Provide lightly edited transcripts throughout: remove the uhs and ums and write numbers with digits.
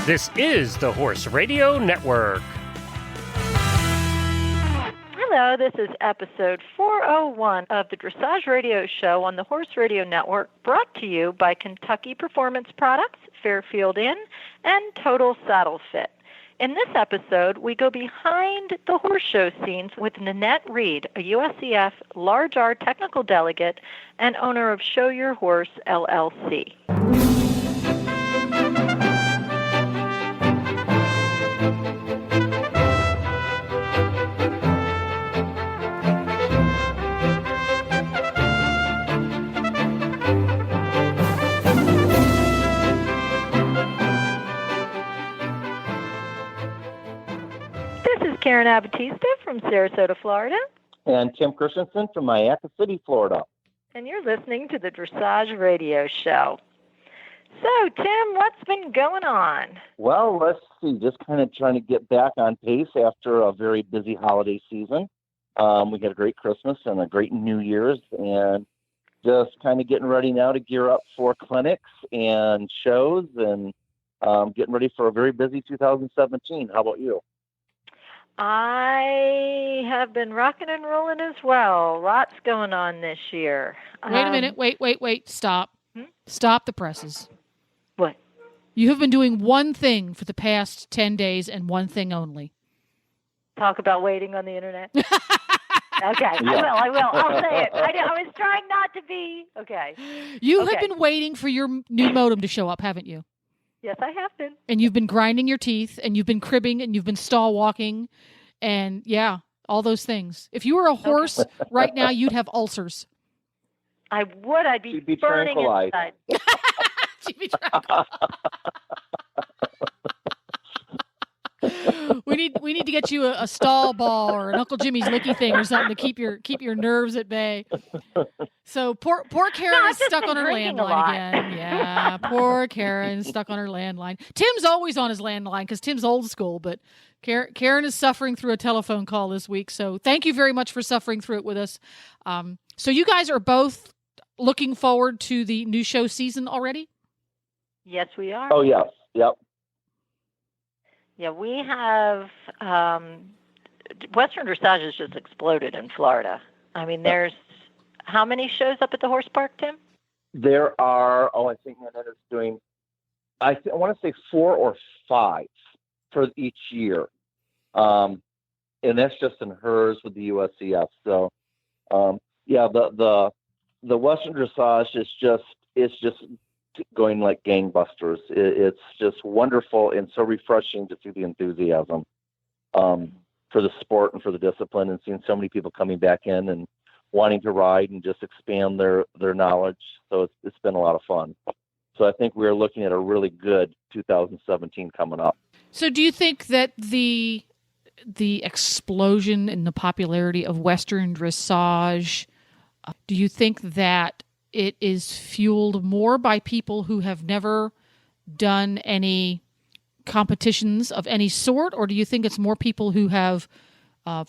This is the Horse Radio Network. Hello, this is episode 401 of the Dressage Radio Show on the Horse Radio Network, brought to you by Kentucky Performance Products, Fairfield Inn, and Total Saddle Fit. In this episode, we go behind the horse show scenes with Nannet Reed, a USCF Large R technical delegate and owner of Show Your Horse, LLC. Karen Abatista from Sarasota, Florida. And Tim Christensen from Mayaca City, Florida. And you're listening to the Dressage Radio Show. So, Tim, what's been going on? Well, let's see. Just kind of trying to get back on pace after a very busy holiday season. We had a great Christmas and a great New Year's, and just kind of getting ready now to gear up for clinics and shows and getting ready for a very busy 2017. How about you? I have been rocking and rolling as well. Lots going on this year. Wait a minute. Wait. Stop. Stop the presses. What? You have been doing one thing for the past 10 days and one thing only. Talk about waiting on the internet? Okay, I will. I'll say it. I was trying not to be. Okay. You have been waiting for your new modem to show up, haven't you? Yes, I have been. And you've been grinding your teeth, and you've been cribbing, and you've been stall walking, and all those things. If you were a horse right now, you'd have ulcers. I would. I'd be burning inside. She'd be tranquilized. We need to get you a stall ball or an Uncle Jimmy's licky thing or something to keep your nerves at bay. So poor Karen is stuck on her landline again. Yeah, poor Karen stuck on her landline. Tim's always on his landline because Tim's old school, but Karen is suffering through a telephone call this week. So thank you very much for suffering through it with us. So you guys are both looking forward to the new show season already? Yes, we are. Oh, yes. Yep. Yeah, we have Western Dressage has just exploded in Florida. I mean, there's how many shows up at the horse park, Tim? There are, I think Nannet is doing, I want to say 4 or 5 for each year. And that's just in hers with the USCF. So, the Western Dressage is just going like gangbusters. It's just wonderful and so refreshing to see the enthusiasm for the sport and for the discipline, and seeing so many people coming back in and wanting to ride and just expand their knowledge. So it's been a lot of fun. So I think we're looking at a really good 2017 coming up. So do you think that the explosion in the popularity of Western Dressage, do you think that it is fueled more by people who have never done any competitions of any sort, or do you think it's more people who have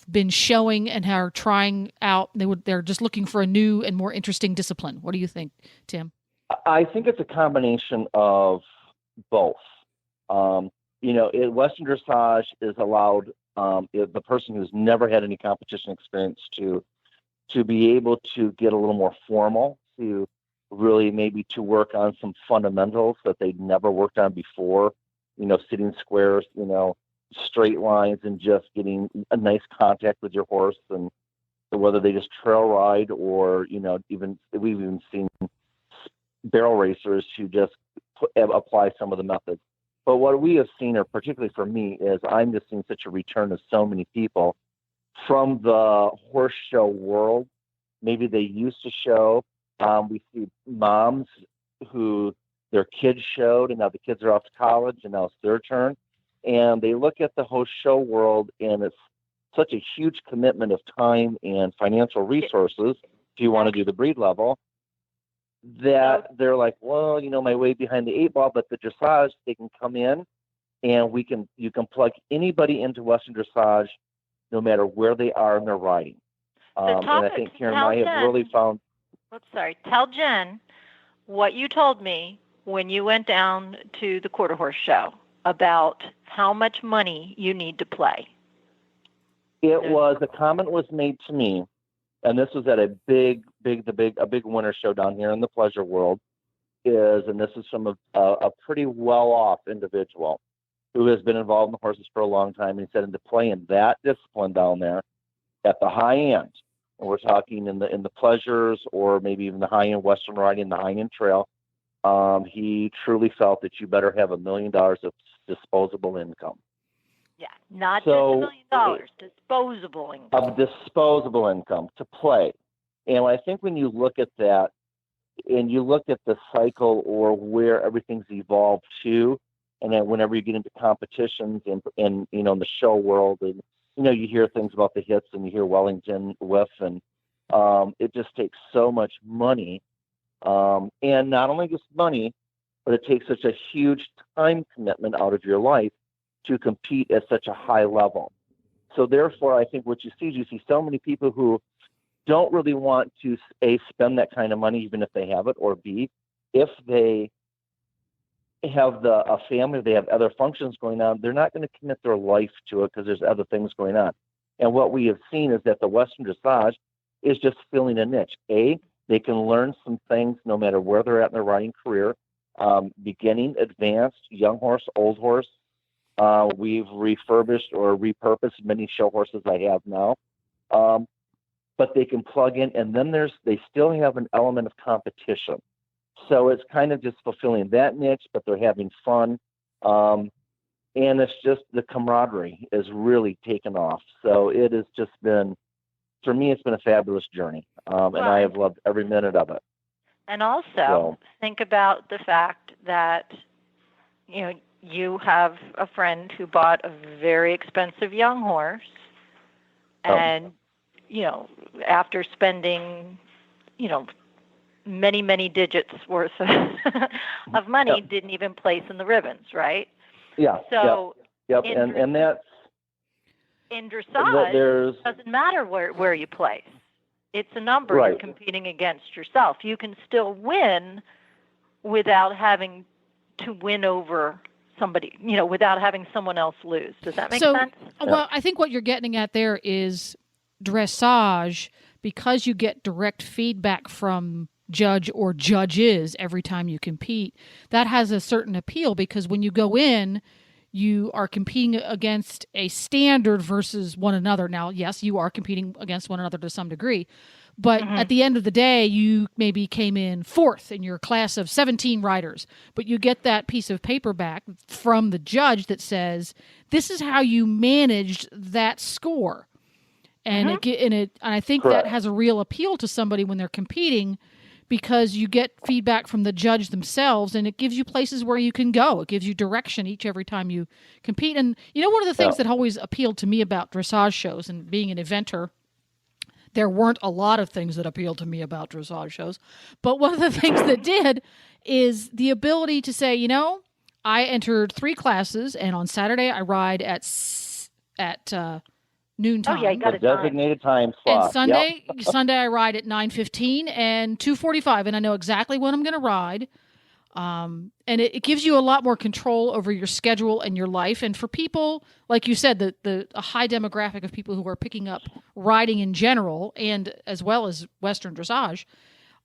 been showing and are trying out? They're just looking for a new and more interesting discipline. What do you think, Tim? I think it's a combination of both. Western Dressage is allowed the person who's never had any competition experience to be able to get a little more formal, to really maybe to work on some fundamentals that they'd never worked on before, sitting squares, straight lines, and just getting a nice contact with your horse. And so whether they just trail ride or, we've even seen barrel racers who just apply some of the methods. But what we have seen, or particularly for me, is I'm just seeing such a return of so many people from the horse show world. Maybe they used to show. We see moms who their kids showed, and now the kids are off to college, and now it's their turn. And they look at the host show world, and it's such a huge commitment of time and financial resources if you want to do the breed level, that they're like, well, my way behind the 8 ball, but the dressage, they can come in, and you can plug anybody into Western Dressage no matter where they are in their riding. And I think Karen and I have really found... Tell Jen what you told me when you went down to the quarter horse show. about how much money you need to play? The comment was made to me, and this was at a big winter show down here in the pleasure world, and this is from a pretty well-off individual who has been involved in the horses for a long time. And he said, to play in that discipline down there at the high end, and we're talking in the pleasures or maybe even the high-end Western riding, the high-end trail, he truly felt that you better have $1 million of disposable income. Yeah, not just $1 million, disposable income. Of disposable income to play. And I think when you look at that, and you look at the cycle or where everything's evolved to, and then whenever you get into competitions and in the show world, and you hear things about the hits and you hear Wellington whiff, and it just takes so much money, and not only just money, but it takes such a huge time commitment out of your life to compete at such a high level. So therefore, I think what you see so many people who don't really want to, A, spend that kind of money, even if they have it, or B, if they have a family, they have other functions going on, they're not going to commit their life to it because there's other things going on. And what we have seen is that the Western dressage is just filling a niche. A, they can learn some things no matter where they're at in their riding career, beginning, advanced, young horse, old horse. We've refurbished or repurposed many show horses I have now. But they can plug in, and then they still have an element of competition. So it's kind of just fulfilling that niche, but they're having fun. And it's just the camaraderie is really taken off. So it has just been, for me, it's been a fabulous journey. And I have loved every minute of it. And also think about the fact that, you have a friend who bought a very expensive young horse, and after spending, many, many digits worth of money, didn't even place in the ribbons, right? Yeah. So, yep. And that's in dressage. It doesn't matter where you place. It's a number you're competing against yourself. You can still win without having to win over somebody, without having someone else lose. Does that make sense? Well, I think what you're getting at there is dressage, because you get direct feedback from judge or judges every time you compete. That has a certain appeal because when you go in, you are competing against a standard versus one another. Now, yes, you are competing against one another to some degree, but at the end of the day, you maybe came in fourth in your class of 17 riders, but you get that piece of paper back from the judge that says, this is how you managed that score. And I think that has a real appeal to somebody when they're competing, because you get feedback from the judge themselves, and it gives you places where you can go. It gives you direction every time you compete. And one of the things that always appealed to me about dressage shows and being an eventer, there weren't a lot of things that appealed to me about dressage shows, but one of the things that did is the ability to say, I entered 3 classes, and on Saturday I ride at noontime. Oh, yeah, you got a designated time slot. And Sunday I ride at 9:15 and 2:45, and I know exactly when I'm going to ride. And it gives you a lot more control over your schedule and your life. And for people, like you said, a high demographic of people who are picking up riding in general, and as well as Western dressage,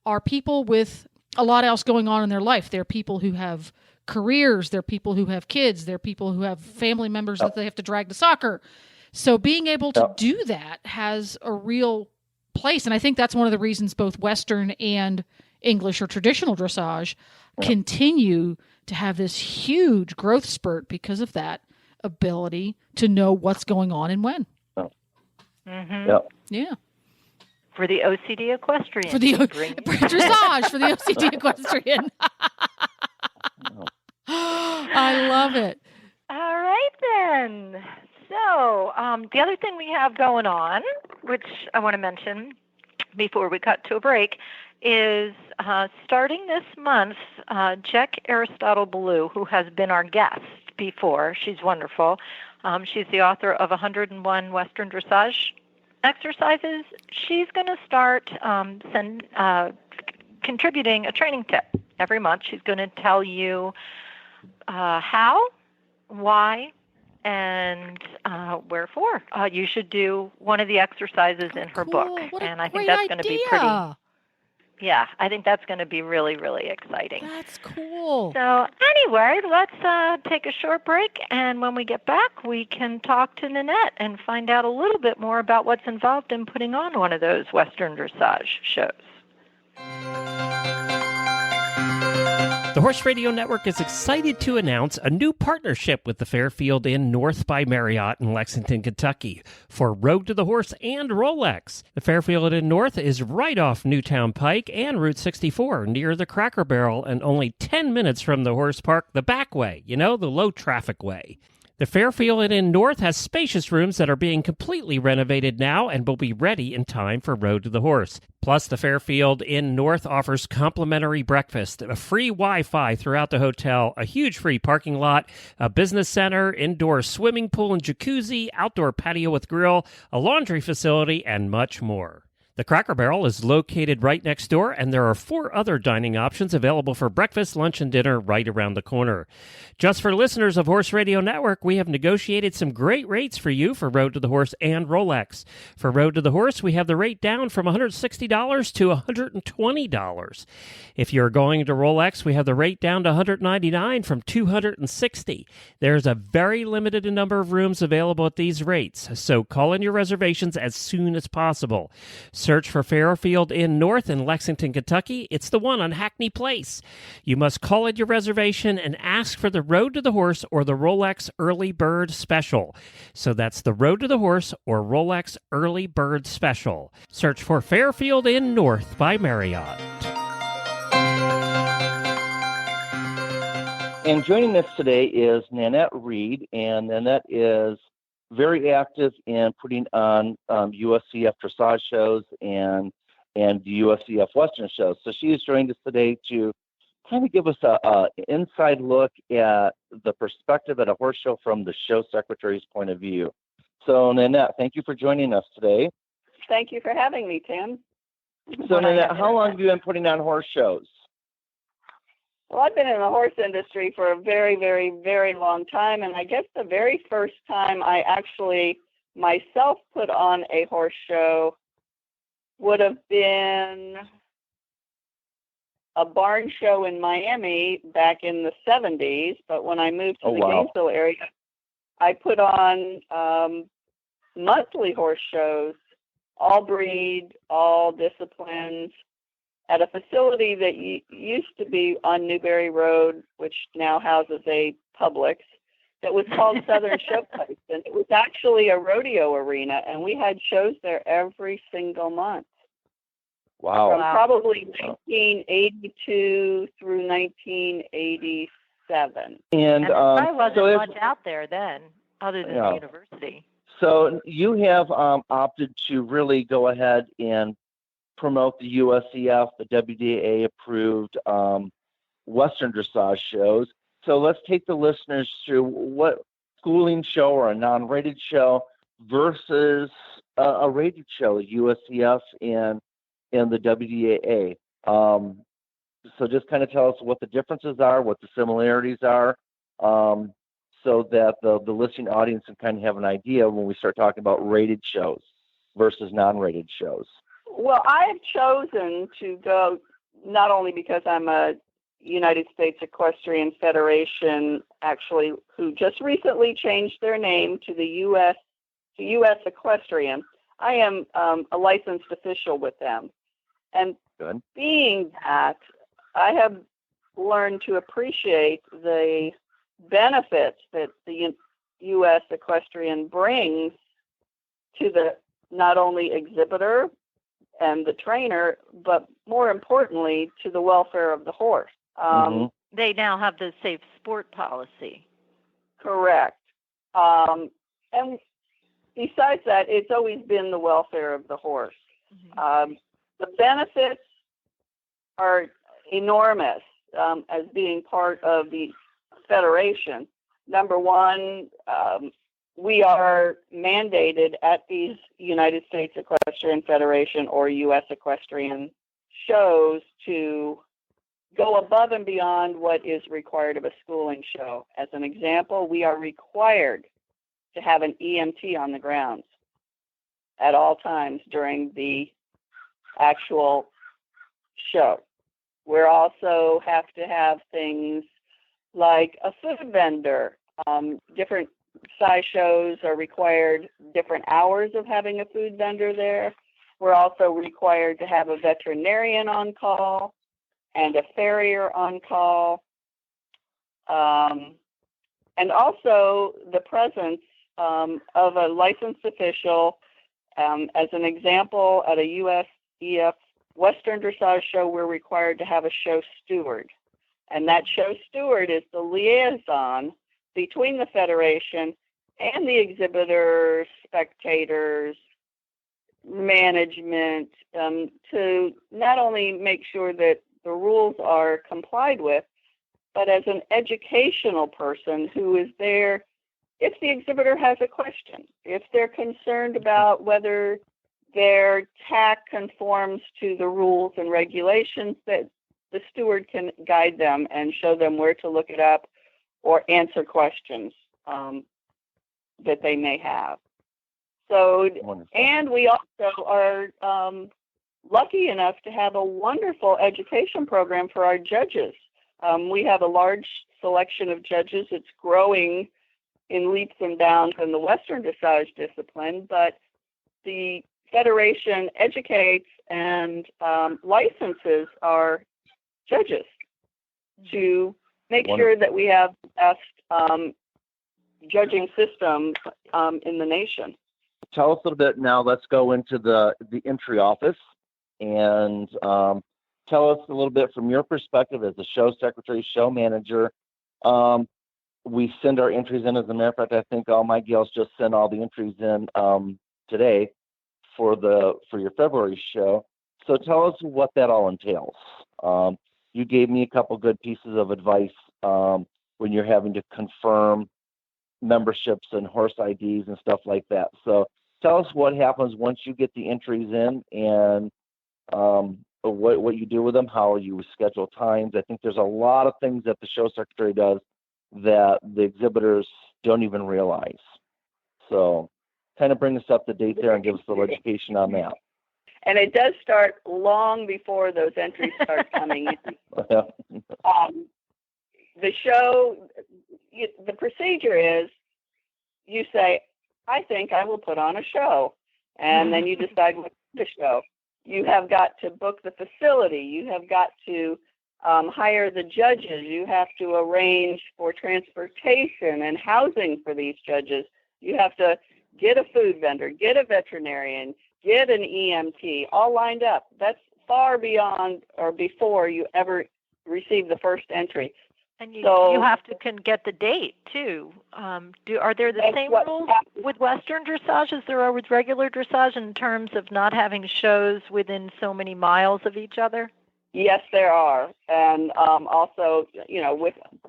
are people with a lot else going on in their life. They're people who have careers. They're people who have kids. They're people who have family members that they have to drag to soccer. So being able to do that has a real place. And I think that's one of the reasons both Western and English or traditional dressage continue to have this huge growth spurt because of that ability to know what's going on and when. Yeah. For the OCD equestrian. For the dressage, for the OCD equestrian. I love it. All right, then. So the other thing we have going on, which I want to mention before we cut to a break, is starting this month, Jack Aristotle Ballou, who has been our guest before. She's wonderful. She's the author of 101 Western Dressage Exercises. She's going to start contributing a training tip every month. She's going to tell you how why, and wherefore. You should do one of the exercises in her book, What and a I think great that's going to be pretty. idea. Yeah, I think that's going to be really, really exciting. That's cool. So anyway, let's take a short break, and when we get back, we can talk to Nanette and find out a little bit more about what's involved in putting on one of those Western dressage shows. The Horse Radio Network is excited to announce a new partnership with the Fairfield Inn North by Marriott in Lexington, Kentucky for Road to the Horse and Rolex. The Fairfield Inn North is right off Newtown Pike and Route 64 near the Cracker Barrel and only 10 minutes from the horse park the back way, the low traffic way. The Fairfield Inn North has spacious rooms that are being completely renovated now and will be ready in time for Road to the Horse. Plus, the Fairfield Inn North offers complimentary breakfast, a free Wi-Fi throughout the hotel, a huge free parking lot, a business center, indoor swimming pool and jacuzzi, outdoor patio with grill, a laundry facility, and much more. The Cracker Barrel is located right next door, and there are 4 other dining options available for breakfast, lunch, and dinner right around the corner. Just for listeners of Horse Radio Network, we have negotiated some great rates for you for Road to the Horse and Rolex. For Road to the Horse, we have the rate down from $160 to $120. If you're going to Rolex, we have the rate down to $199 from $260. There's a very limited number of rooms available at these rates, so call in your reservations as soon as possible. Search for Fairfield Inn North in Lexington, Kentucky. It's the one on Hackney Place. You must call in your reservation and ask for the Road to the Horse or the Rolex Early Bird Special. So that's the Road to the Horse or Rolex Early Bird Special. Search for Fairfield Inn North by Marriott. And joining us today is Nannet Reed, and Nanette is very active in putting on USCF dressage shows and USCF Western shows. So she has joined us today to kind of give us a inside look at the perspective at a horse show from the show secretary's point of view. So Nanette, thank you for joining us today. Thank you for having me, Tim. So Nanette, how long have you been putting on horse shows? Well, I've been in the horse industry for a very, very, very long time, and I guess the very first time I actually myself put on a horse show would have been a barn show in Miami back in the 70s, but when I moved to the Gainesville area, I put on monthly horse shows, all breed, all disciplines, at a facility that used to be on Newberry Road, which now houses a Publix, that was called Southern Showplace. And it was actually a rodeo arena, and we had shows there every single month. Wow. From probably 1982 through 1987. And there probably wasn't much out there then, other than the university. So you have opted to really go ahead and promote the USCF, the WDA approved Western dressage shows. So let's take the listeners through what schooling show or a non-rated show versus a rated show, USCF and the WDAA. So just kind of tell us what the differences are, what the similarities are, so that the listening audience can kind of have an idea when we start talking about rated shows versus non-rated shows. Well, I have chosen to go not only because I'm a United States Equestrian Federation, actually, who just recently changed their name to the U.S. Equestrian. I am a licensed official with them. And Good. Being that, I have learned to appreciate the benefits that the U.S. Equestrian brings to the not only exhibitor and the trainer, but more importantly, to the welfare of the horse. They now have the safe sport policy. Correct. And besides that, it's always been the welfare of the horse. The benefits are enormous as being part of the federation. Number one, we are mandated at these United States Equestrian Federation or U.S. Equestrian shows to go above and beyond what is required of a schooling show. As an example, we are required to have an EMT on the grounds at all times during the actual show. We also have to have things like a food vendor. Different size shows are required different hours of having a food vendor there. We're also required to have a veterinarian on call and a farrier on call. And also the presence of a licensed official. As an example, at a USEF Western Dressage show, we're required to have a show steward. And that show steward is the liaison between the Federation and the exhibitors, spectators, management, to not only make sure that the rules are complied with, but as an educational person who is there if the exhibitor has a question, if they're concerned about whether their tack conforms to the rules and regulations, that the steward can guide them and show them where to look it up or answer questions that they may have. So, wonderful. And we also are lucky enough to have a wonderful education program for our judges. We have a large selection of judges. It's growing in leaps and bounds in the Western Dressage discipline, but the Federation educates and licenses our judges to make sure that we have the best judging system in the nation. Tell us a little bit now. Let's go into the entry office and tell us a little bit from your perspective as the show secretary, show manager. We send our entries in. As a matter of fact, I think all my gals just sent all the entries in today for your February show. So tell us what that all entails. You gave me a couple good pieces of advice when you're having to confirm memberships and horse IDs and stuff like that. So tell us what happens once you get the entries in and what you do with them, how you schedule times. I think there's a lot of things that the show secretary does that the exhibitors don't even realize. So kind of bring us up to date there and give us a little education on that. And it does start long before those entries start coming in. The show, the procedure is you say, I think I will put on a show. And then you decide what to show. You have got to book the facility. You have got to hire the judges. You have to arrange for transportation and housing for these judges. You have to get a food vendor, get a veterinarian, get an EMT, all lined up. That's far beyond or before you ever receive the first entry. And you have to get the date too. Are there the same rules with Western Dressage as there are with regular dressage in terms of not having shows within so many miles of each other? Yes, there are, and also,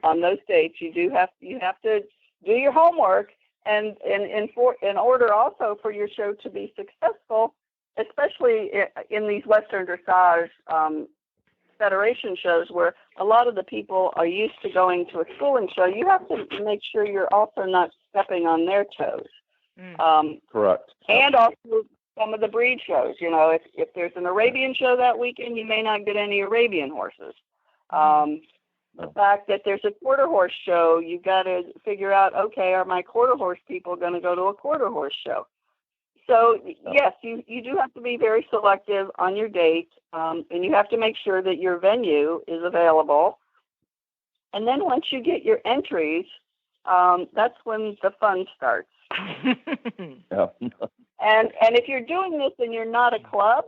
on those dates, you have to do your homework, and in order also for your show to be successful, especially in these Western Dressage Federation shows where a lot of the people are used to going to a schooling show, you have to make sure you're also not stepping on their toes. Correct. And also some of the breed shows. If there's an Arabian show that weekend, you may not get any Arabian horses. The fact that there's a quarter horse show, you've got to figure out, okay, are my quarter horse people going to go to a quarter horse show? So, yes, you do have to be very selective on your date, and you have to make sure that your venue is available. And then once you get your entries, that's when the fun starts. And if you're doing this and you're not a club,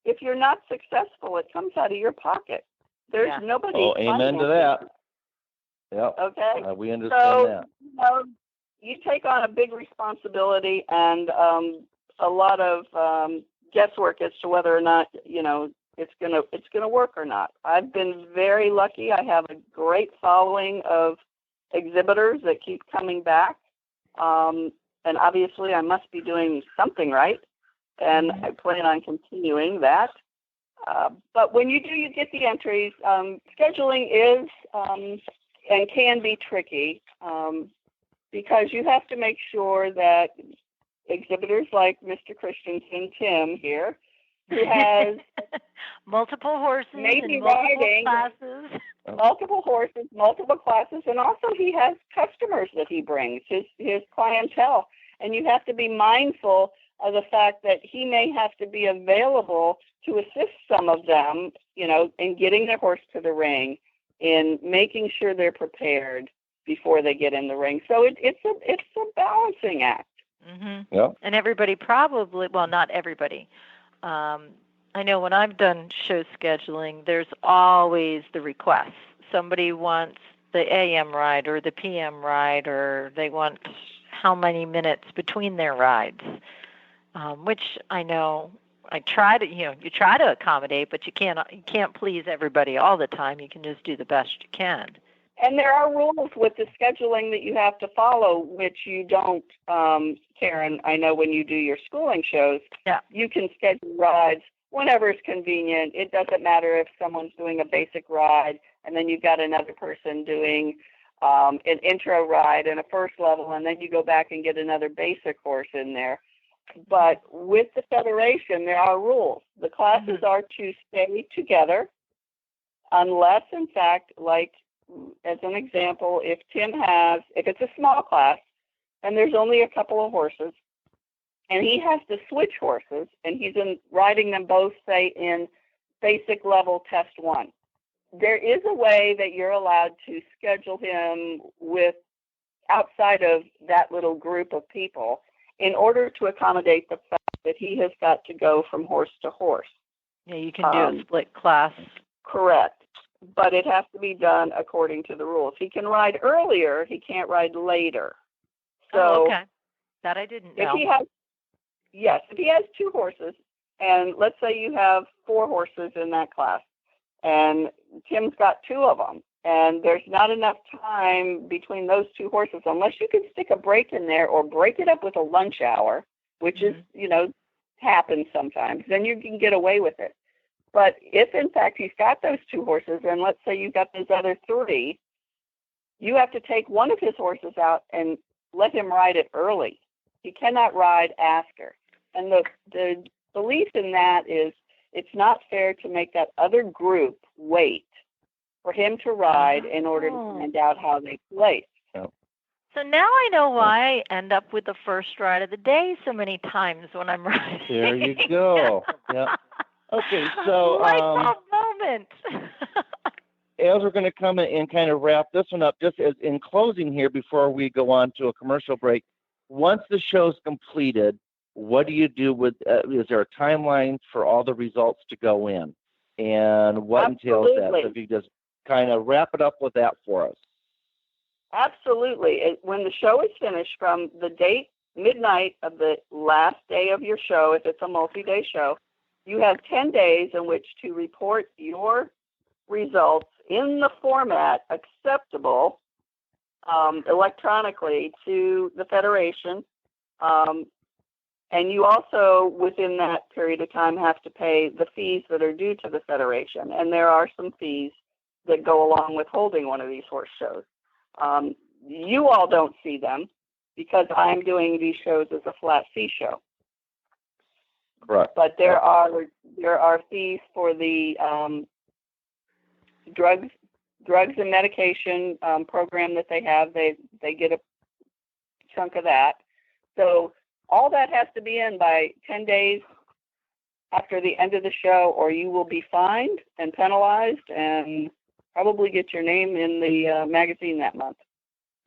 if you're not successful, it comes out of your pocket. There's nobody. Oh, amen to that. Yep. Okay. We understand that. You take on a big responsibility and a lot of guesswork as to whether or not it's gonna work or not. I've been very lucky. I have a great following of exhibitors that keep coming back, and obviously I must be doing something right, and I plan on continuing that. But when you do, you get the entries. Scheduling is and can be tricky because you have to make sure that exhibitors like Mr. Christensen, Tim here, who has multiple horses, maybe multiple riding, classes, multiple horses, multiple classes, and also he has customers that he brings, his clientele. And you have to be mindful of the fact that he may have to be available to assist some of them, in getting their horse to the ring, in making sure they're prepared before they get in the ring. So it's a balancing act. Mm-hmm. Yeah. And everybody probably, well, not everybody. I know when I've done show scheduling, there's always the request. Somebody wants the AM ride or the PM ride, or they want how many minutes between their rides, which I know I try to, you try to accommodate, but you can't please everybody all the time. You can just do the best you can. And there are rules with the scheduling that you have to follow, which you don't, Karen. I know when you do your schooling shows, you can schedule rides whenever it's convenient. It doesn't matter if someone's doing a basic ride and then you've got another person doing an intro ride and a first level, and then you go back and get another basic horse in there. But with the Federation, there are rules. The classes are to stay together unless, in fact, like, as an example, if it's a small class and there's only a couple of horses and he has to switch horses and he's riding them both, say, in basic level test 1, there is a way that you're allowed to schedule him with outside of that little group of people in order to accommodate the fact that he has got to go from horse to horse. Yeah, you can do a split class. Correct. But it has to be done according to the rules. He can ride earlier, he can't ride later. So okay. That I didn't know. If he has 2 horses, and let's say you have 4 horses in that class, and Tim's got 2 of them, and there's not enough time between those 2 horses, unless you can stick a break in there or break it up with a lunch hour, which is, happens sometimes, then you can get away with it. But if, in fact, he's got those 2 horses, and let's say you've got those other 3, you have to take one of his horses out and let him ride it early. He cannot ride after. And the belief in that is it's not fair to make that other group wait for him to ride in order to find out how they place. So now I know why I end up with the first ride of the day so many times when I'm riding. There you go. Yeah. Okay, so light bulb moment. As we're going to come in and kind of wrap this one up, just as in closing here before we go on to a commercial break, once the show's completed, what do you do with? Is there a timeline for all the results to go in, and what entails that? So if you just kind of wrap it up with that for us. Absolutely. When the show is finished, from the date midnight of the last day of your show, if it's a multi-day show, you have 10 days in which to report your results in the format acceptable electronically to the Federation. And you also, within that period of time, have to pay the fees that are due to the Federation. And there are some fees that go along with holding one of these horse shows. You all don't see them because I'm doing these shows as a flat fee show. Correct. But there are fees for the drugs and medication program that they have. They get a chunk of that. So all that has to be in by 10 days after the end of the show, or you will be fined and penalized and probably get your name in the magazine that month.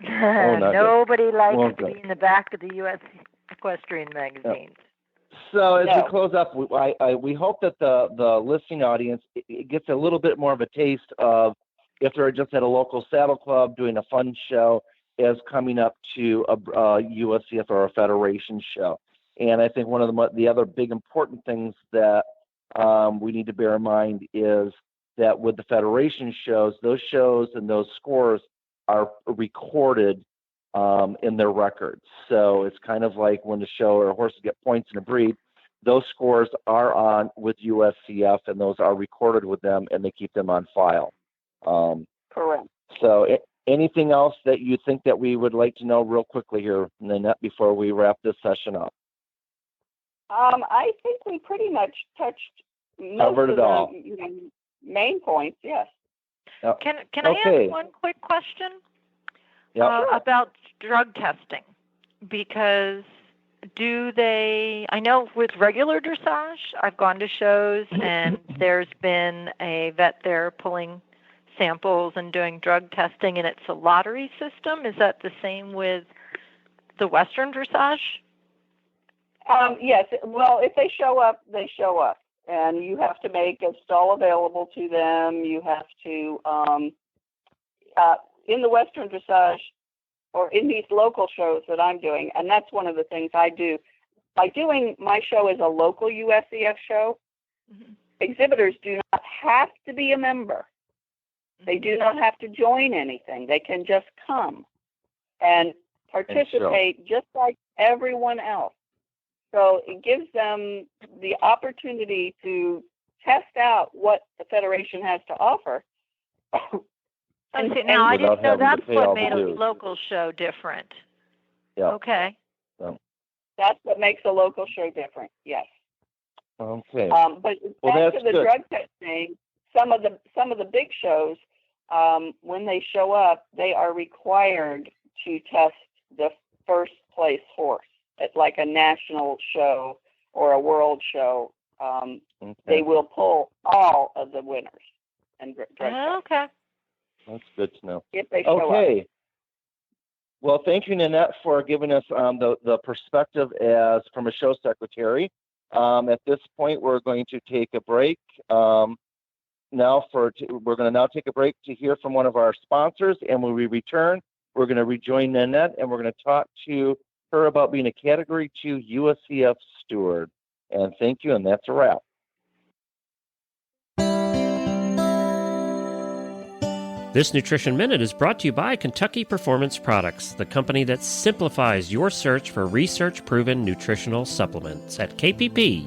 Nobody likes to be in the back of the U.S. Equestrian magazines. So as we close up, we hope that the listening audience gets a little bit more of a taste of, if they're just at a local saddle club doing a fun show, as coming up to a USCF or a Federation show. And I think one of the other big important things that we need to bear in mind is that with the Federation shows, those shows and those scores are recorded in their records. So it's kind of like when the show or horses get points in a breed, those scores are on with USCF, and those are recorded with them, and they keep them on file. Correct. So anything else that you think that we would like to know real quickly here, Nanette, before we wrap this session up? I think we pretty much touched Covered most it of all. the main points, yes. Can I ask one quick question about drug testing? Because I know with regular dressage, I've gone to shows and there's been a vet there pulling samples and doing drug testing, and it's a lottery system. Is that the same with the Western dressage? Yes. Well, if they show up, they show up. And you have to make a stall available to them. You have to, in the Western dressage, or in these local shows that I'm doing, and that's one of the things I do. By doing my show as a local USCF show, exhibitors do not have to be a member. They do not have to join anything. They can just come and participate just like everyone else. So it gives them the opportunity to test out what the Federation has to offer. Now, I didn't know that's what made a local show different. Yeah. Okay. So. That's what makes a local show different, yes. Okay. But back to the drug testing, some of the big shows, when they show up, they are required to test the first place horse at like a national show or a world show. They will pull all of the winners and drug test. Okay. That's good to know. If they show up. Well, thank you, Nanette, for giving us the perspective as from a show secretary. At this point, we're going to take a break. We're going to now take a break to hear from one of our sponsors, and when we return, we're going to rejoin Nanette, and we're going to talk to her about being a Category 2 USCF steward. And thank you, and that's a wrap. This Nutrition Minute is brought to you by Kentucky Performance Products, the company that simplifies your search for research-proven nutritional supplements at kppusa.com.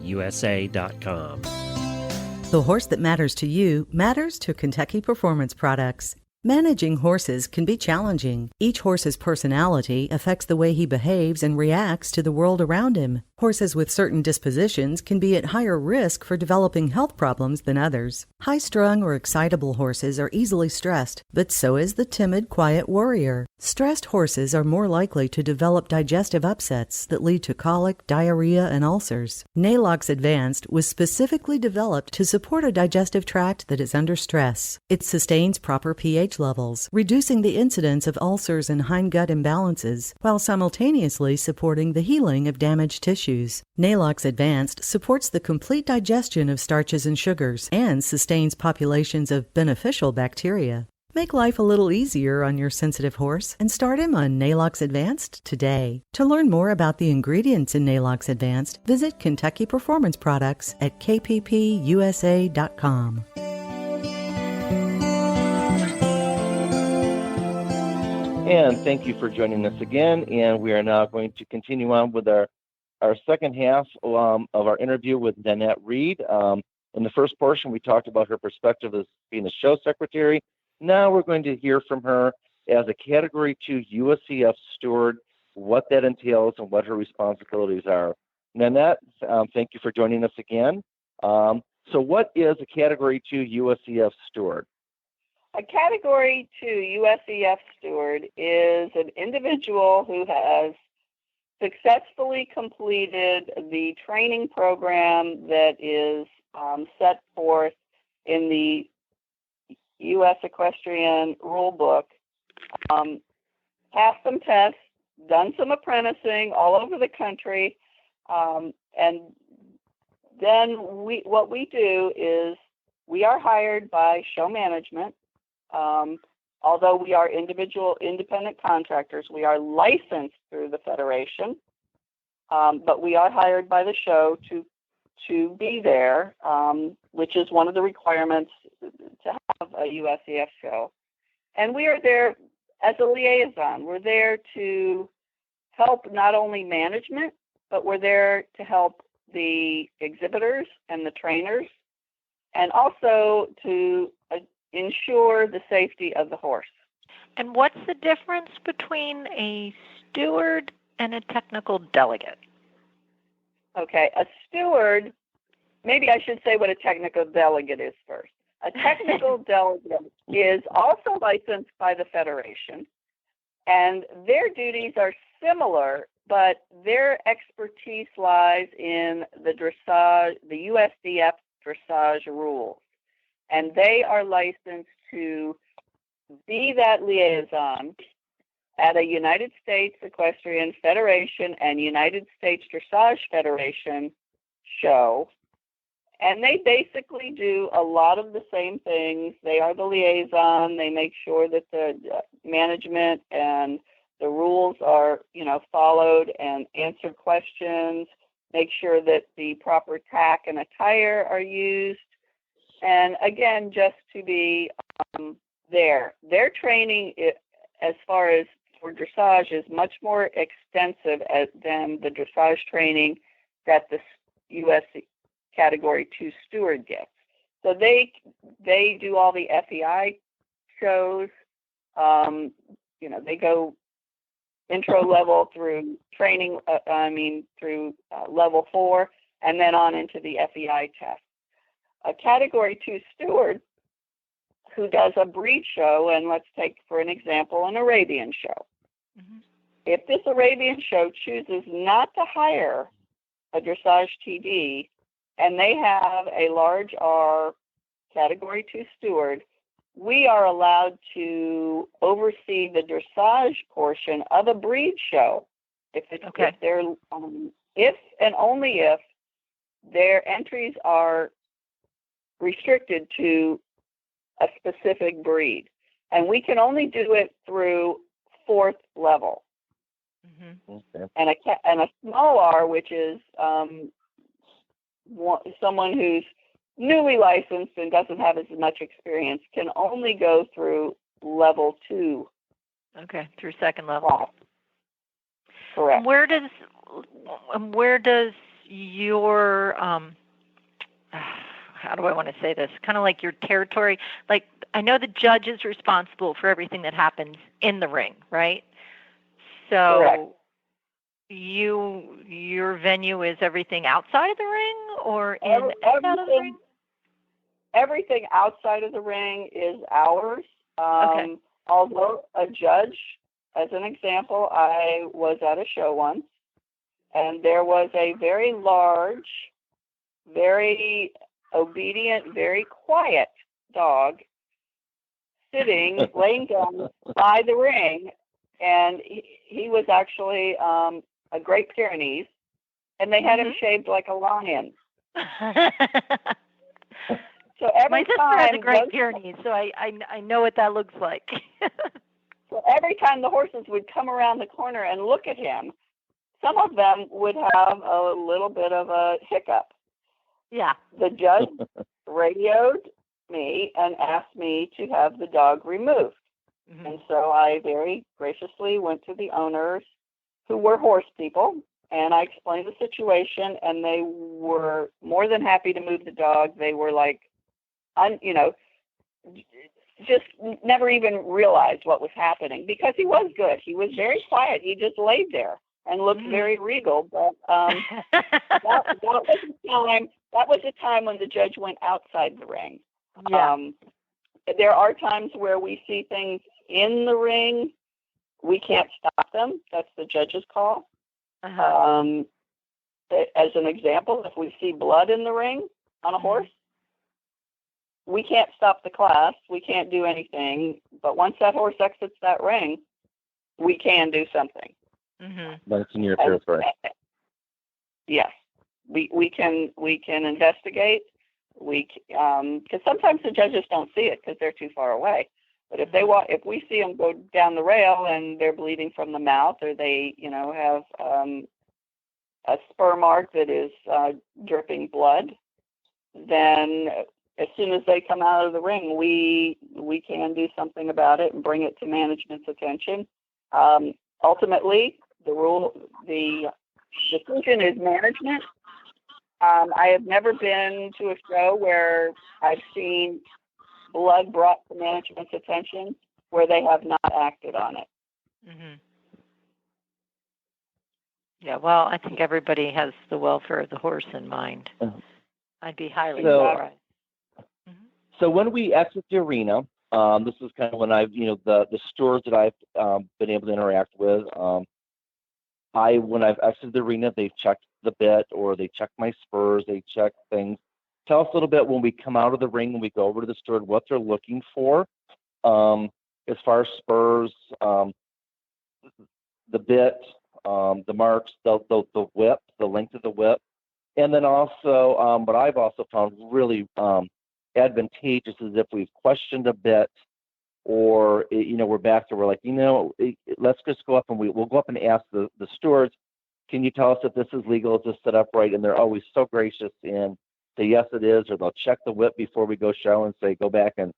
The horse that matters to you matters to Kentucky Performance Products. Managing horses can be challenging. Each horse's personality affects the way he behaves and reacts to the world around him. Horses with certain dispositions can be at higher risk for developing health problems than others. High-strung or excitable horses are easily stressed, but so is the timid, quiet warrior. Stressed horses are more likely to develop digestive upsets that lead to colic, diarrhea, and ulcers. Nalox Advanced was specifically developed to support a digestive tract that is under stress. It sustains proper pH levels, reducing the incidence of ulcers and hindgut imbalances, while simultaneously supporting the healing of damaged tissues. Nalox Advanced supports the complete digestion of starches and sugars and sustains populations of beneficial bacteria. Make life a little easier on your sensitive horse and start him on Nalox Advanced today. To learn more about the ingredients in Nalox Advanced, visit Kentucky Performance Products at kppusa.com. And thank you for joining us again. And we are now going to continue on with our second half of our interview with Nanette Reed. In the first portion, we talked about her perspective as being a show secretary. Now we're going to hear from her as a Category 2 USCF steward, what that entails and what her responsibilities are. Nanette, thank you for joining us again. So what is a Category 2 USCF steward? A Category 2 USCF steward is an individual who has successfully completed the training program that is set forth in the U.S. Equestrian Rule Book, passed some tests, done some apprenticing all over the country, and then what we do is we are hired by show management. Although we are independent contractors, we are licensed through the Federation, but we are hired by the show to be there, which is one of the requirements to have a USCF show. And we are there as a liaison. We're there to help not only management, but we're there to help the exhibitors and the trainers, and also to ensure the safety of the horse. And what's the difference between a steward and a technical delegate? Okay, a steward, maybe I should say what a technical delegate is first. A technical delegate is also licensed by the Federation, and their duties are similar, but their expertise lies in the dressage, the USDF dressage rules. And they are licensed to be that liaison at a United States Equestrian Federation and United States Dressage Federation show. And they basically do a lot of the same things. They are the liaison. They make sure that the management and the rules are, followed, and answer questions, make sure that the proper tack and attire are used. And again, just to be there. Their training, as far as for dressage, is much more extensive than the dressage training that the U.S. Category 2 steward gets. So they do all the FEI shows. They go intro level through training, through level 4, and then on into the FEI test. A Category 2 steward who does a breed show, and let's take, for an example, an Arabian show. Mm-hmm. If this Arabian show chooses not to hire a dressage TD, and they have a large R Category 2 steward, we are allowed to oversee the dressage portion of a breed show if and only if their entries are restricted to a specific breed. And we can only do it through 4th level. Mm-hmm. Okay. And a small R, which is someone who's newly licensed and doesn't have as much experience, can only go through level 2. Okay, through 2nd level. Wow. Correct. Where does your how do I want to say this? Kind of like your territory. Like, I know the judge is responsible for everything that happens in the ring, right? So correct. Your venue is everything outside of the ring, or out of the ring? Everything outside of the ring is ours. Okay. Although a judge, as an example, I was at a show once, and there was a very large, very obedient, very quiet dog sitting, laying down by the ring, and he was actually a Great Pyrenees, and they had him shaved like a lion. So my sister has a Great Pyrenees, so I know what that looks like. So every time the horses would come around the corner and look at him, some of them would have a little bit of a hiccup. Yeah. The judge radioed me and asked me to have the dog removed. Mm-hmm. And so I very graciously went to the owners, who were horse people, and I explained the situation, and they were more than happy to move the dog. They were like, just never even realized what was happening, because he was good. He was very quiet. He just laid there and looked very regal. But that was a time when the judge went outside the ring. Yeah. There are times where we see things in the ring. We can't stop them. That's the judge's call. Uh-huh. As an example, if we see blood in the ring on a horse, we can't stop the class. We can't do anything. But once that horse exits that ring, we can do something. Mm-hmm. But it's in your territory. Yes, we can investigate. Because sometimes the judges don't see it because they're too far away. But if we see them go down the rail and they're bleeding from the mouth, or they have a spur mark that is dripping blood, then as soon as they come out of the ring, we can do something about it and bring it to management's attention. Ultimately, the decision is management, I have never been to a show where I've seen blood brought to management's attention where they have not acted on it. Mm-hmm. Yeah, well, I think everybody has the welfare of the horse in mind. I'd be highly surprised. So when we exit the arena, this is kind of when I've, the stewards that I've been able to interact with. When I've exited the arena, they've checked the bit, or they check my spurs, they check things. Tell us a little bit when we come out of the ring and we go over to the steward, what they're looking for as far as spurs, the bit, the marks, the whip, the length of the whip. And then also, what I've also found really advantageous is if we've questioned a bit, or we're back to, we're like, let's just go up and we'll go up and ask the stewards, can you tell us if this is legal, is this set up right? And they're always so gracious and say yes it is, or they'll check the whip before we go show and say go back and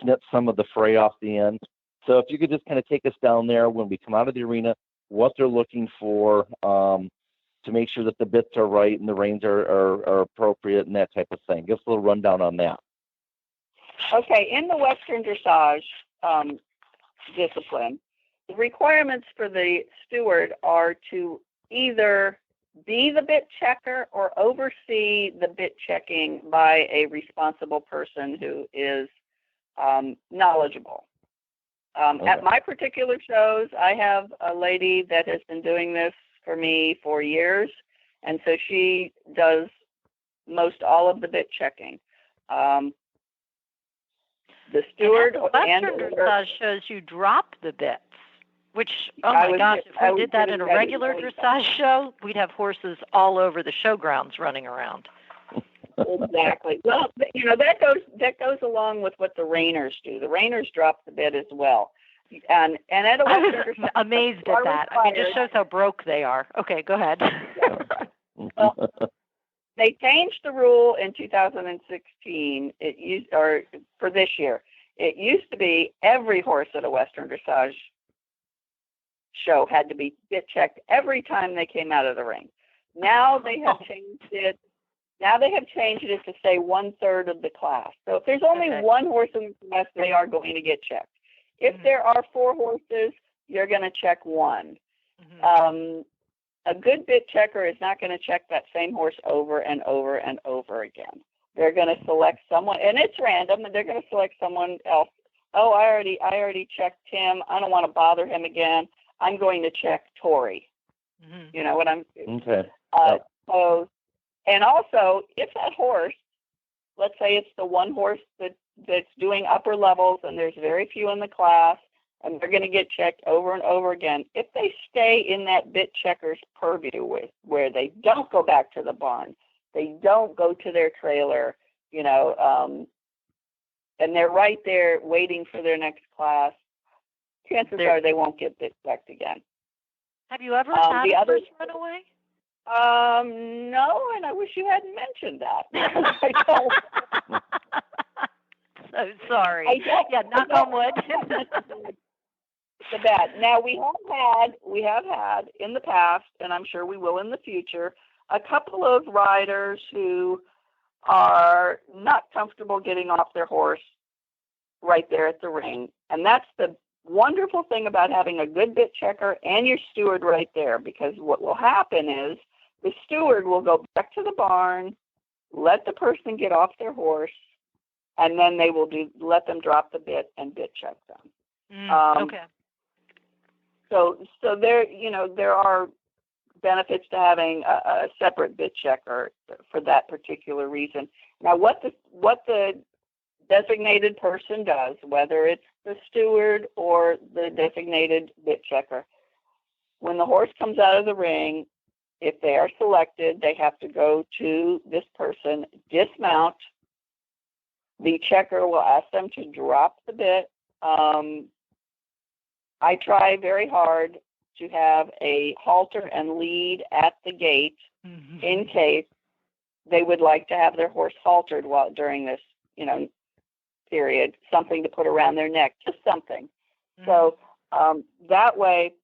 snip some of the fray off the end. So if you could just kind of take us down there when we come out of the arena, what they're looking for to make sure that the bits are right and the reins are appropriate and that type of thing. Give us a little rundown on that. Okay, in the Western Dressage discipline, the requirements for the steward are to either be the bit checker or oversee the bit checking by a responsible person who is knowledgeable. At my particular shows, I have a lady that has been doing this for me for years, and so she does most all of the bit checking. The steward and Western Dressage shows you drop the bits, which, oh my gosh, if we did that in a regular dressage show, we'd have horses all over the showgrounds running around. Exactly. Well, that goes along with what the reiners do. The reiners drop the bit as well. And at a Western Dressage, I'm amazed at that. I mean, it just shows how broke they are. Okay, go ahead. Well, they changed the rule in 2016. For this year. It used to be every horse at a Western Dressage show had to be bit checked every time they came out of the ring. Now they have changed it. Now they have changed it to say 1/3 of the class. So if there's only one horse in the class, they are going to get checked. If there are 4 horses, you're going to check one. A good bit checker is not going to check that same horse over and over and over again. They're going to select someone, and it's random, and they're going to select someone else. Oh, I already checked Tim. I don't want to bother him again. I'm going to check Tori. You know what I'm saying? Okay. So, and also, if that horse, let's say it's the one horse that's doing upper levels, and there's very few in the class, and they're going to get checked over and over again. If they stay in that bit checker's purview where they don't go back to the barn, they don't go to their trailer, and they're right there waiting for their next class, chances are they won't get bit checked again. Have you ever had a horse run away? No, and I wish you hadn't mentioned that. I don't. So sorry. Knock on wood. The bad. Now we have had in the past, and I'm sure we will in the future, a couple of riders who are not comfortable getting off their horse right there at the ring, and that's the wonderful thing about having a good bit checker and your steward right there, because what will happen is the steward will go back to the barn, let the person get off their horse, and then they will let them drop the bit and bit check them. Okay. So there are benefits to having a separate bit checker for that particular reason. Now, what the designated person does, whether it's the steward or the designated bit checker, when the horse comes out of the ring, if they are selected, they have to go to this person, dismount. The checker will ask them to drop the bit. I try very hard to have a halter and lead at the gate in case they would like to have their horse haltered during this, period, something to put around their neck, just something. So that way,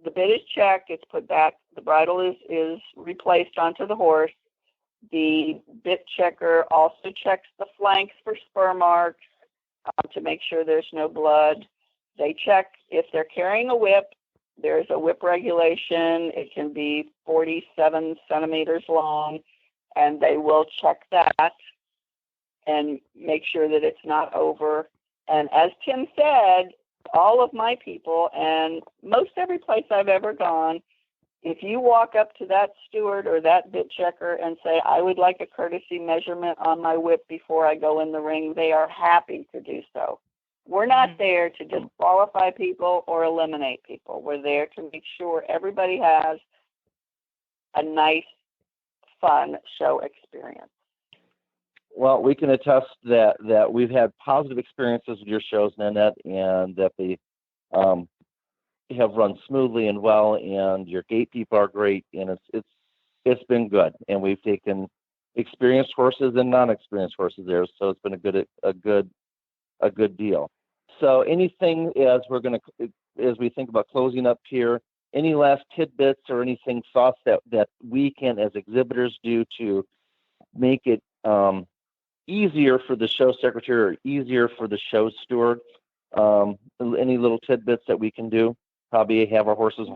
the bit is checked, it's put back, the bridle is replaced onto the horse, The bit checker also checks the flanks for spur marks to make sure there's no blood. They check if they're carrying a whip. There's a whip regulation. It can be 47 centimeters long, and they will check that and make sure that it's not over. And as Tim said, all of my people and most every place I've ever gone, if you walk up to that steward or that bit checker and say, I would like a courtesy measurement on my whip before I go in the ring, they are happy to do so. We're not there to disqualify people or eliminate people. We're there to make sure everybody has a nice, fun show experience. Well, we can attest that we've had positive experiences with your shows, Nannet, and that they have run smoothly and well, and your gate people are great, and it's been good. And we've taken experienced horses and non-experienced horses there, so it's been a good deal. So anything as we think about closing up here, any last tidbits or anything thoughts that we can as exhibitors do to make it easier for the show secretary or easier for the show steward? Any little tidbits that we can do? Probably have our horses,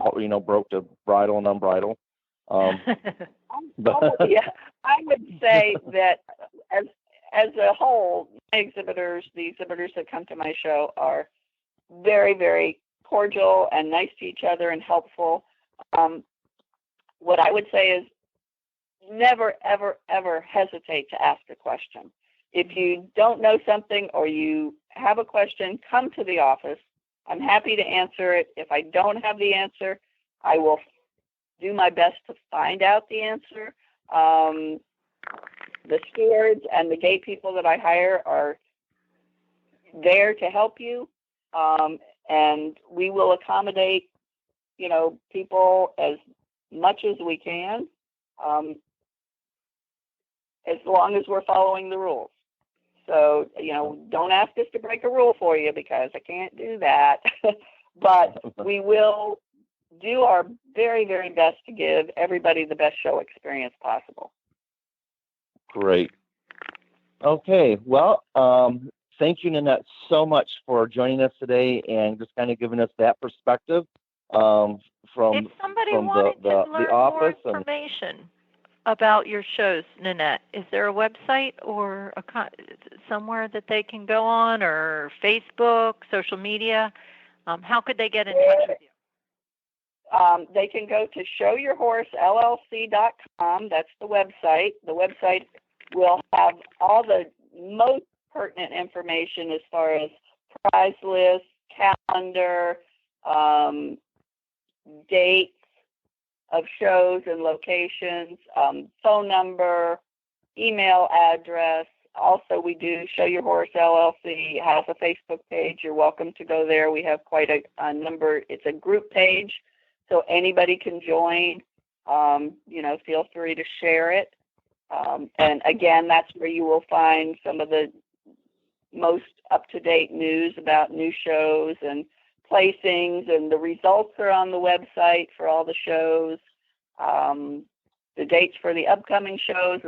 broke to bridle and unbridle. Yeah, I would say that as a whole, the exhibitors that come to my show are very, very cordial and nice to each other and helpful. What I would say is never, ever, ever hesitate to ask a question. If you don't know something or you have a question, come to the office. I'm happy to answer it. If I don't have the answer, I will do my best to find out the answer. The stewards and the gate people that I hire are there to help you, and we will accommodate, people as much as we can, as long as we're following the rules. So, don't ask us to break a rule for you because I can't do that. But we will do our very, very best to give everybody the best show experience possible. Great. Okay. Well, thank you, Nannet, so much for joining us today and just kind of giving us that perspective from if somebody wanted to learn the office more information about your shows, Nannet, is there a website or somewhere that they can go on, or Facebook, social media? How could they get in touch with you? They can go to showyourhorsellc.com. That's the website. The website will have all the most pertinent information as far as prize lists, calendar, dates of shows and locations, phone number, email address. Also, we do Show Your Horse LLC has a Facebook page. You're welcome to go there. We have quite a number. It's a group page, so anybody can join. Feel free to share it. And again, that's where you will find some of the most up-to-date news about new shows and placings, and the results are on the website for all the shows. The dates for the upcoming shows,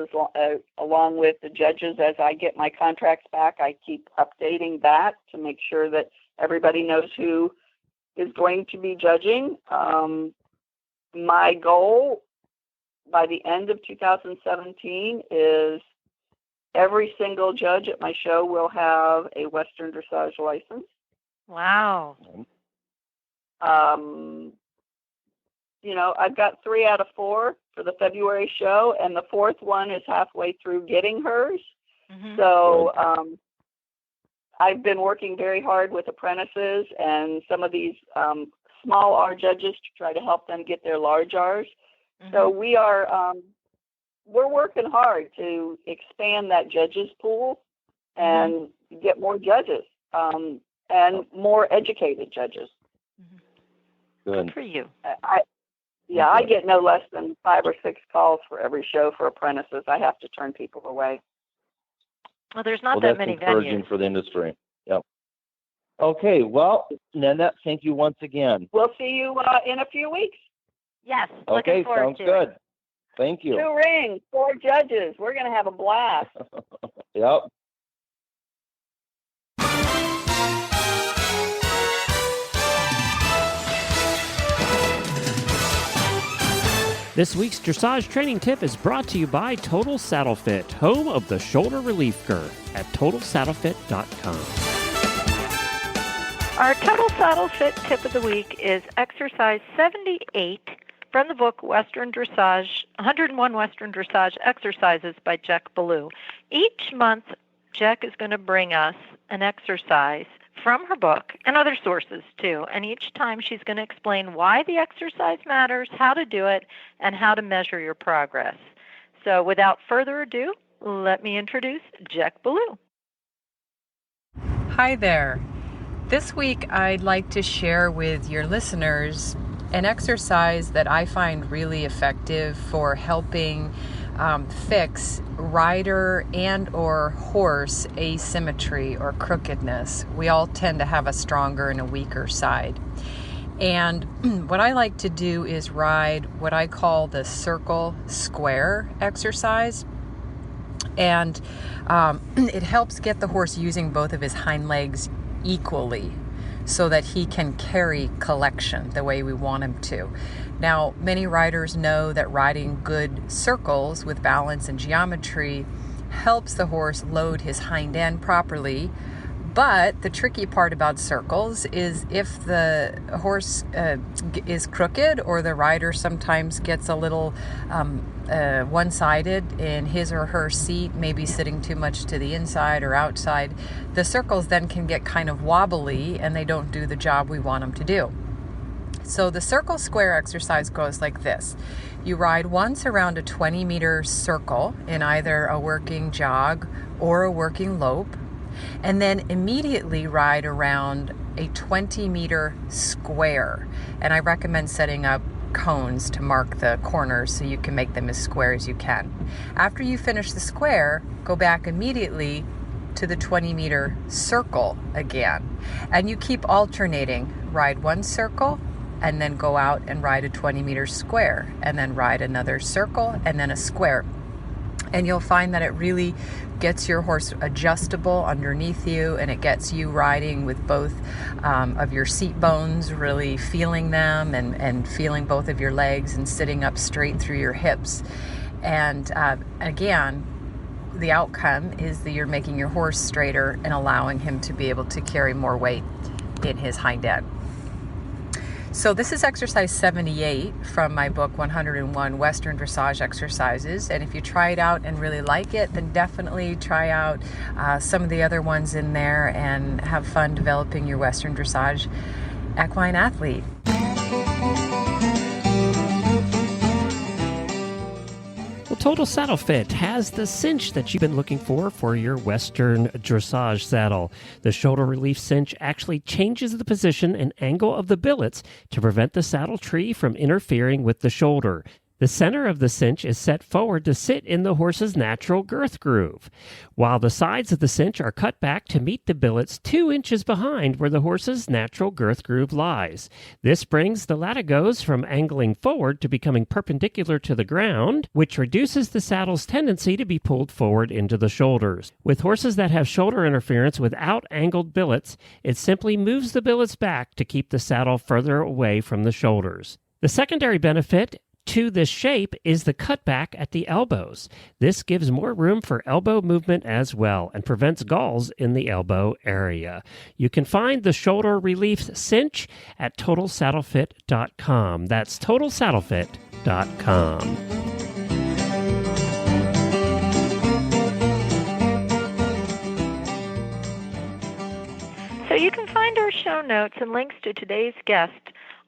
along with the judges. As I get my contracts back, I keep updating that to make sure that everybody knows who is going to be judging. My goal by the end of 2017 is every single judge at my show will have a Western Dressage license. Wow. I've got 3 out of 4 for the February show, and the 4th one is halfway through getting hers. Mm-hmm. So I've been working very hard with apprentices and some of these small R judges to try to help them get their large Rs. Mm-hmm. So we're working hard to expand that judges pool and get more judges and more educated judges. Good for you. I get no less than 5 or 6 calls for every show for apprentices. I have to turn people away. Well, there's not that many venues. That's encouraging for the industry. Yep. Okay. Well, Nannet, thank you once again. We'll see you in a few weeks. Yes. Okay. Looking forward sounds to good. It. Thank you. 2 rings, 4 judges. We're going to have a blast. Yep. This week's dressage training tip is brought to you by Total Saddle Fit, home of the shoulder relief girth at TotalSaddleFit.com. Our Total Saddle Fit tip of the week is exercise 78 from the book Western Dressage, 101 Western Dressage Exercises by Jack Ballou. Each month, Jack is going to bring us an exercise from her book and other sources too. And each time she's going to explain why the exercise matters, how to do it, and how to measure your progress. So without further ado, let me introduce Jack Ballou. Hi there. This week I'd like to share with your listeners an exercise that I find really effective for helping fix rider and or horse asymmetry or crookedness. We all tend to have a stronger and a weaker side. And what I like to do is ride what I call the circle square exercise. And it helps get the horse using both of his hind legs equally so that he can carry collection the way we want him to. Now, many riders know that riding good circles with balance and geometry helps the horse load his hind end properly. But the tricky part about circles is if the horse is crooked or the rider sometimes gets a little one-sided in his or her seat, maybe sitting too much to the inside or outside, the circles then can get kind of wobbly and they don't do the job we want them to do. So the circle square exercise goes like this. You ride once around a 20-meter circle in either a working jog or a working lope, and then immediately ride around a 20-meter square. And I recommend setting up cones to mark the corners so you can make them as square as you can. After you finish the square, go back immediately to the 20-meter circle again. And you keep alternating. Ride one circle, and then go out and ride a 20-meter square, and then ride another circle, and then a square. And you'll find that it really gets your horse adjustable underneath you, and it gets you riding with both of your seat bones, really feeling them and feeling both of your legs and sitting up straight through your hips. And again, the outcome is that you're making your horse straighter and allowing him to be able to carry more weight in his hind end. So this is exercise 78 from my book 101 Western Dressage Exercises. And if you try it out and really like it, then definitely try out some of the other ones in there and have fun developing your Western Dressage equine athlete. Well, Total Saddle Fit has the cinch that you've been looking for your Western dressage saddle. The shoulder relief cinch actually changes the position and angle of the billets to prevent the saddle tree from interfering with the shoulder. The center of the cinch is set forward to sit in the horse's natural girth groove, while the sides of the cinch are cut back to meet the billets 2 inches behind where the horse's natural girth groove lies. This brings the latigos from angling forward to becoming perpendicular to the ground, which reduces the saddle's tendency to be pulled forward into the shoulders. With horses that have shoulder interference without angled billets, it simply moves the billets back to keep the saddle further away from the shoulders. The secondary benefit to this shape is the cutback at the elbows. This gives more room for elbow movement as well and prevents galls in the elbow area. You can find the shoulder relief cinch at TotalSaddleFit.com. That's TotalSaddleFit.com. So you can find our show notes and links to today's guest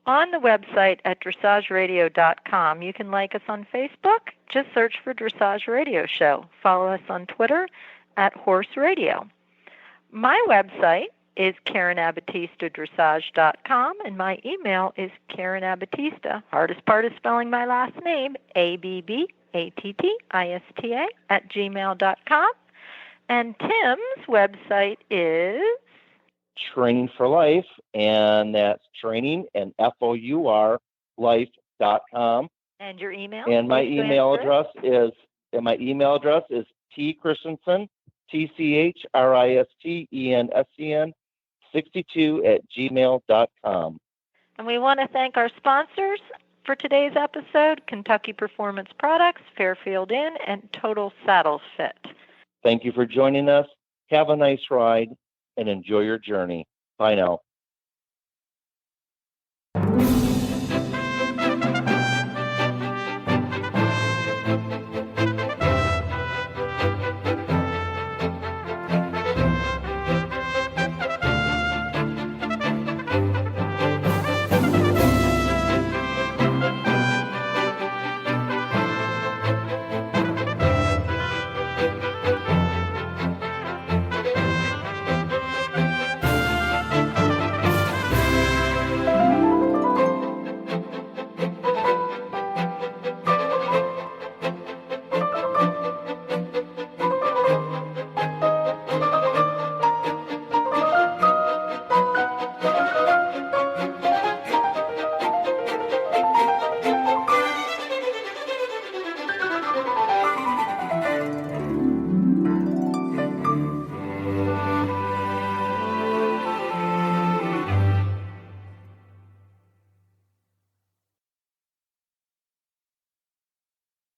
on the website at dressageradio.com. You can like us on Facebook. Just search for Dressage Radio Show. Follow us on Twitter at Horse Radio. My website is KarenAbattistadressage.com, and my email is KarenAbattista. Hardest part is spelling my last name, ABBATTISTA @gmail.com. And Tim's website is Training for Life, and that's training and FOUR life.com. And your email? And my email address is T Christensen, TCHRISTENSEN 62@gmail.com. And we want to thank our sponsors for today's episode, Kentucky Performance Products, Fairfield Inn, and Total Saddle Fit. Thank you for joining us. Have a nice ride and enjoy your journey. Bye now.